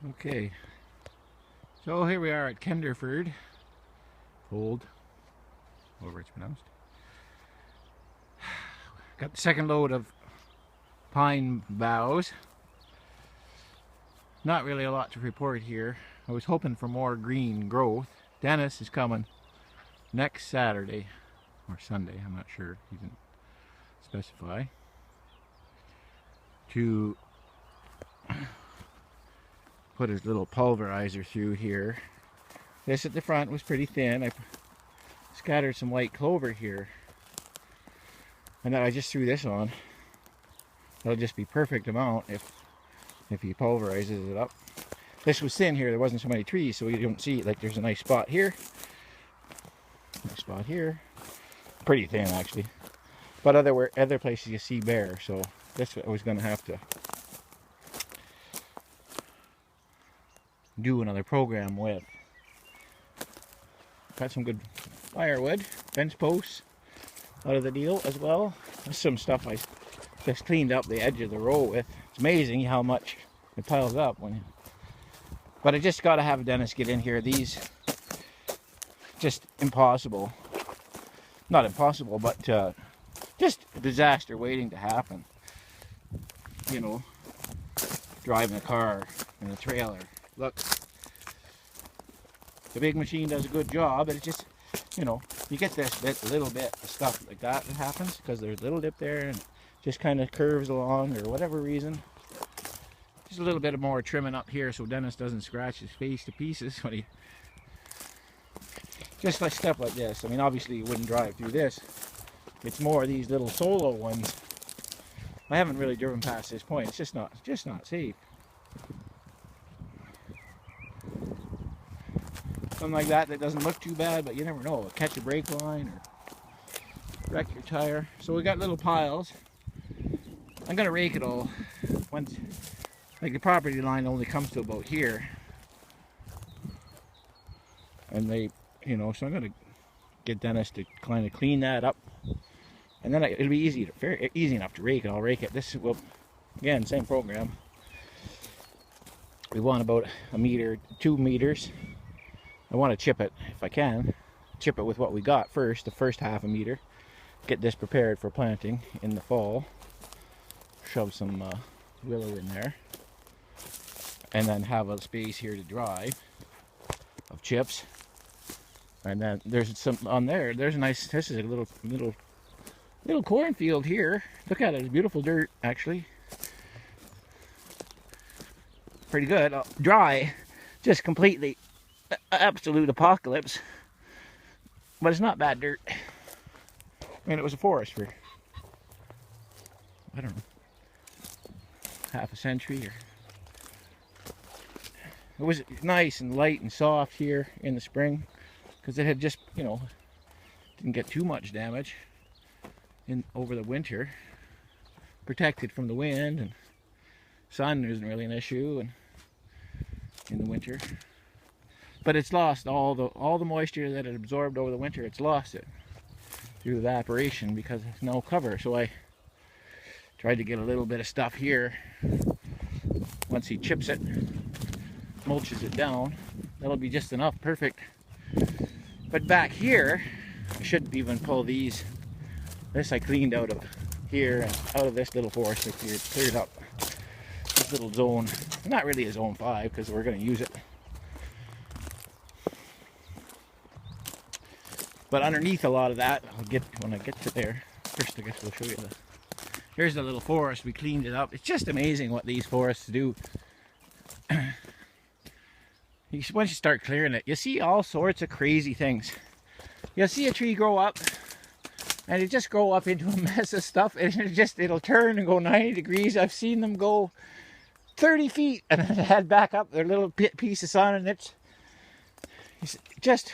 Okay, so here we are at Kenderfold, however it's pronounced. Got the second load of pine boughs. Not really a lot to report here. I was hoping for more green growth. Dennis is coming next Saturday or Sunday, I'm not sure, he didn't specify, to put his little pulverizer through here. This at the front was pretty thin. I scattered some white clover here, and then I just threw this on. That'll just be perfect amount if he pulverizes it up. This was thin here, there wasn't so many trees, so you don't see it. Like there's a nice spot here, nice spot here, pretty thin actually, but other places you see bare. So this I was going to have to do another program with. Got some good firewood, fence posts out of the deal as well. There's some stuff I just cleaned up the edge of the row with. It's amazing how much it piles up but I just got to have Dennis get in here. These just impossible, not impossible, but just a disaster waiting to happen. You know, driving a car in a trailer. Look, the big machine does a good job, but it just, you know, you get this little bit of stuff like that happens because there's a little dip there and just kind of curves along or whatever reason. Just a little bit more trimming up here so Dennis doesn't scratch his face to pieces when he, just like stuff like this. I mean, obviously you wouldn't drive through this. It's more these little solo ones. I haven't really driven past this point. It's just not safe. Something like that doesn't look too bad, but you never know. It'll catch a brake line or wreck your tire. So we got little piles. I'm gonna rake it all once. Like the property line only comes to about here, and they, you know, so I'm gonna get Dennis to kind of clean that up, and then it'll be easy enough to rake it. I'll rake it. This will, again, same program. We want about a meter, 2 meters. I want to chip it if I can. Chip it with what we got first, the first half a meter. Get this prepared for planting in the fall. Shove some willow in there. And then have a space here to dry of chips. And then there's some on there. There's a nice, this is a little cornfield here. Look at it, it's beautiful dirt actually. Pretty good. Dry, just completely absolute apocalypse. But it's not bad dirt. I mean, it was a forest for, I don't know, half a century or. It was nice and light and soft here in the spring because it had just, you know, didn't get too much damage over the winter. Protected from the wind, and sun isn't really an issue in the winter. But it's lost all the moisture that it absorbed over the winter. It's lost it through evaporation because there's no cover. So I tried to get a little bit of stuff here. Once he chips it, mulches it down, that'll be just enough, perfect. But back here, I shouldn't even pull these. This I cleaned out of here and out of this little forest right here. It's cleared up this little zone. Not really a zone 5 because we're going to use it. But underneath a lot of that, I'll get when I get to there. First, I guess we'll show you here's the little forest. We cleaned it up. It's just amazing what these forests do. Once you start clearing it, you see all sorts of crazy things. You'll see a tree grow up, and it just grow up into a mess of stuff, and it'll turn and go 90 degrees. I've seen them go 30 feet and then head back up their little piece of sun, and it's just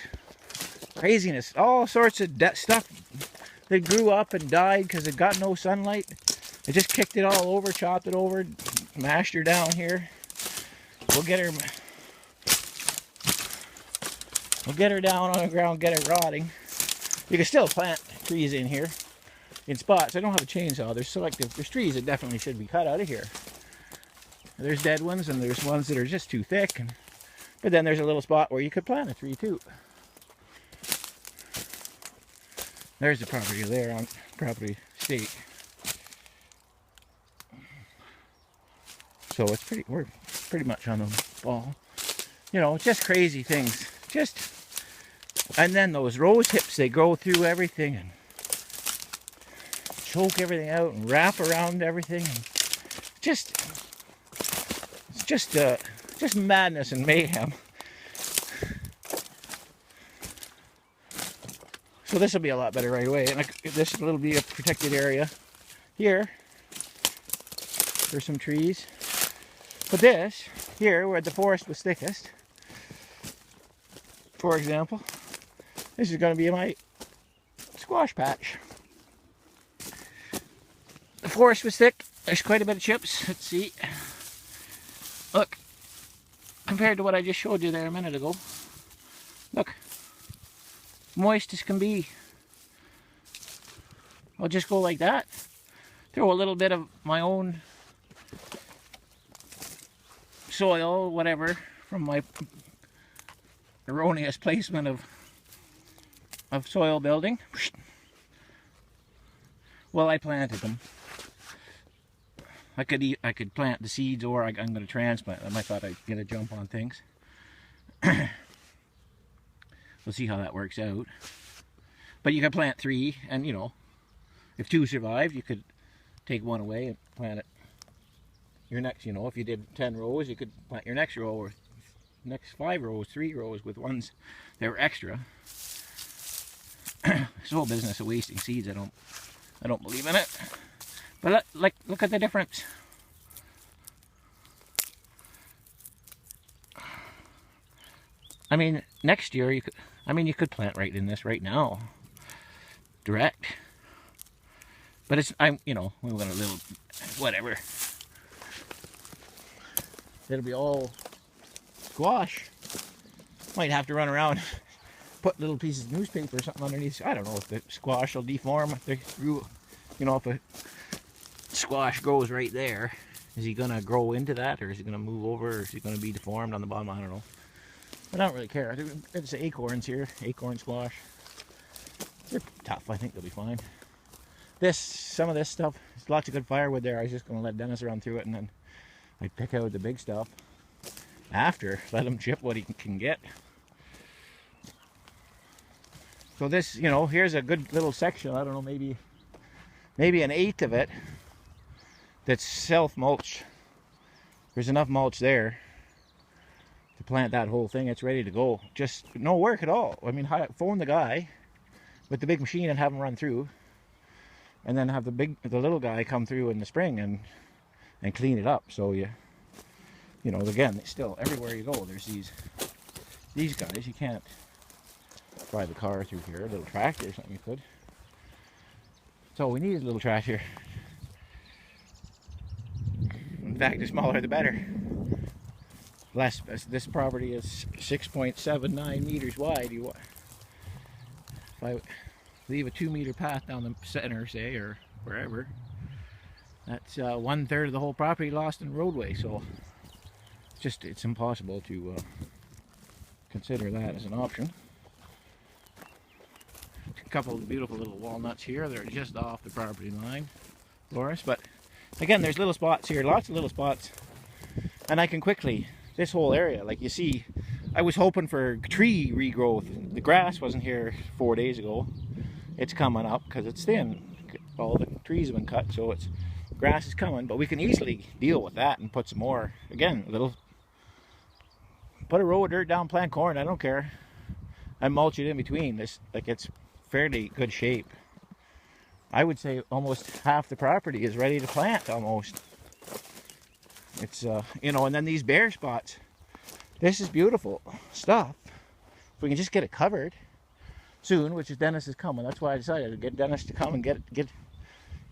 craziness. All sorts of stuff that grew up and died because it got no sunlight. I just kicked it all over, chopped it over, mashed her down here. We'll get her down on the ground, get her rotting. You can still plant trees in here in spots. I don't have a chainsaw. There's trees that definitely should be cut out of here. There's dead ones, and there's ones that are just too thick. But then there's a little spot where you could plant a tree too. There's the property there on property state. So it's we're pretty much on the ball. You know, just crazy things. And then those rose hips, they grow through everything and choke everything out and wrap around everything. And it's just madness and mayhem. So this will be a lot better right away. And this will be a protected area here for some trees. But this here, where the forest was thickest, for example, this is going to be my squash patch. The forest was thick. There's quite a bit of chips. Let's see. Look, compared to what I just showed you there a minute ago. Look, moist as can be. I'll just go like that. Throw a little bit of my own soil, whatever, from my erroneous placement of soil building. Well, I planted them. I could plant the seeds, or I'm going to transplant them. I thought I'd get a jump on things. We'll see how that works out. But you can plant 3, and you know, if 2 survive, you could take 1 away and plant it. Your next, you know, if you did 10 rows, you could plant your next row, or next 5 rows, 3 rows with ones that were extra. This whole business of wasting seeds, I don't believe in it. But look at the difference. I mean, next year you could plant right in this right now, direct. But you know, we're gonna little, whatever. It'll be all squash. Might have to run around, put little pieces of newspaper or something underneath. I don't know if the squash will deform. You know, if a squash grows right there, is he gonna grow into that, or is he gonna move over, or is he gonna be deformed on the bottom? I don't know. I don't really care. It's acorns here, acorn squash. They're tough. I think they'll be fine. Some of this stuff, there's lots of good firewood there. I was just gonna let Dennis run through it, and then I'd pick out the big stuff after. Let him chip what he can get. So this, you know, here's a good little section. I don't know, maybe 1/8 of it that's self-mulch. There's enough mulch there to plant that whole thing. It's ready to go. Just no work at all. I mean, phone the guy with the big machine and have him run through, and then have the little guy come through in the spring and clean it up. So you know, again, still everywhere you go, there's these guys. You can't drive the car through here. A little tractor or something you could. So we need a little tractor. In fact, the smaller the better. Less. This property is 6.79 meters wide. If I leave a 2-meter path down the center, say, or wherever, that's 1/3 of the whole property lost in roadway. So it's impossible to consider that as an option. A couple of beautiful little walnuts here. They're just off the property line for us. But again, there's little spots here, lots of little spots. And I can quickly, this whole area, like you see, I was hoping for tree regrowth. The grass wasn't here 4 days ago. It's coming up because it's thin. All the trees have been cut, so grass is coming. But we can easily deal with that and put some more. Again, put a row of dirt down, plant corn, I don't care. I mulch it in between. It's fairly good shape. I would say almost half the property is ready to plant almost. It's you know, and then these bare spots, this is beautiful stuff. If we can just get it covered soon, which is Dennis is coming. That's why I decided to get Dennis to come and get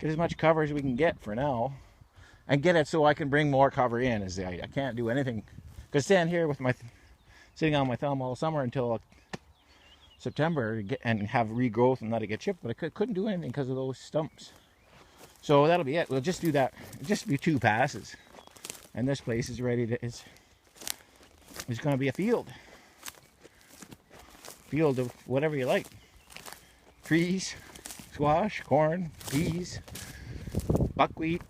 as much cover as we can get for now, and get it so I can bring more cover in. Is the idea. I can't do anything because stand here with sitting on my thumb all summer until September and have regrowth and let it get chipped, but I couldn't do anything because of those stumps. So that'll be it. We'll just do that. It'll just be 2 passes. And this place is ready to, is going to be a field. Field of whatever you like. Trees, squash, corn, peas, buckwheat.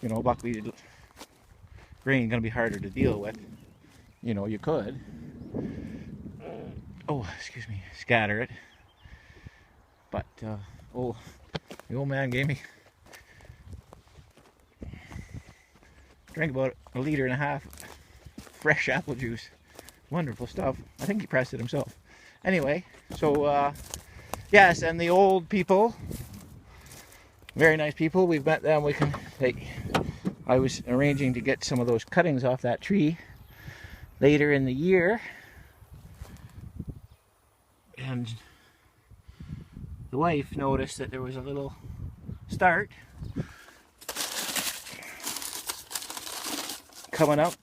You know, buckwheat grain going to be harder to deal with. You know, you could. Oh, excuse me, scatter it. But, oh, the old man gave me, drank about 1.5 liters fresh apple juice. Wonderful stuff. I think he pressed it himself. Anyway, so, yes, and the old people, very nice people, we've met them. We can, I was arranging to get some of those cuttings off that tree later in the year. And the wife noticed that there was a little start coming up.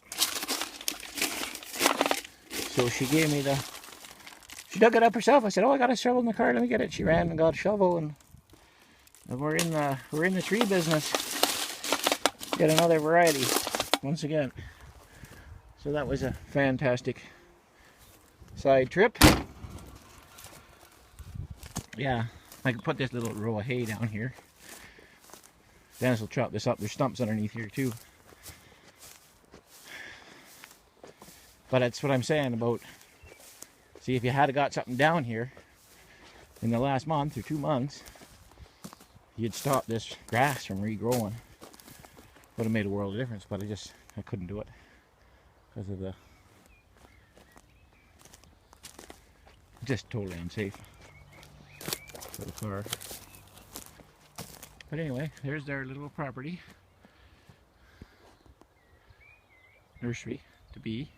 So she gave me she dug it up herself. I said, oh, I got a shovel in the car, let me get it. She ran and got a shovel, and we're in the tree business. Get another variety once again. So that was a fantastic side trip. Yeah, I could put this little row of hay down here. Dennis will chop this up. There's stumps underneath here too. But that's what I'm saying about, see, if you had got something down here in the last month or 2 months, you'd stop this grass from regrowing. Would have made a world of difference, but I couldn't do it because of the, just totally unsafe for the car. But anyway, there's their little property, nursery to be.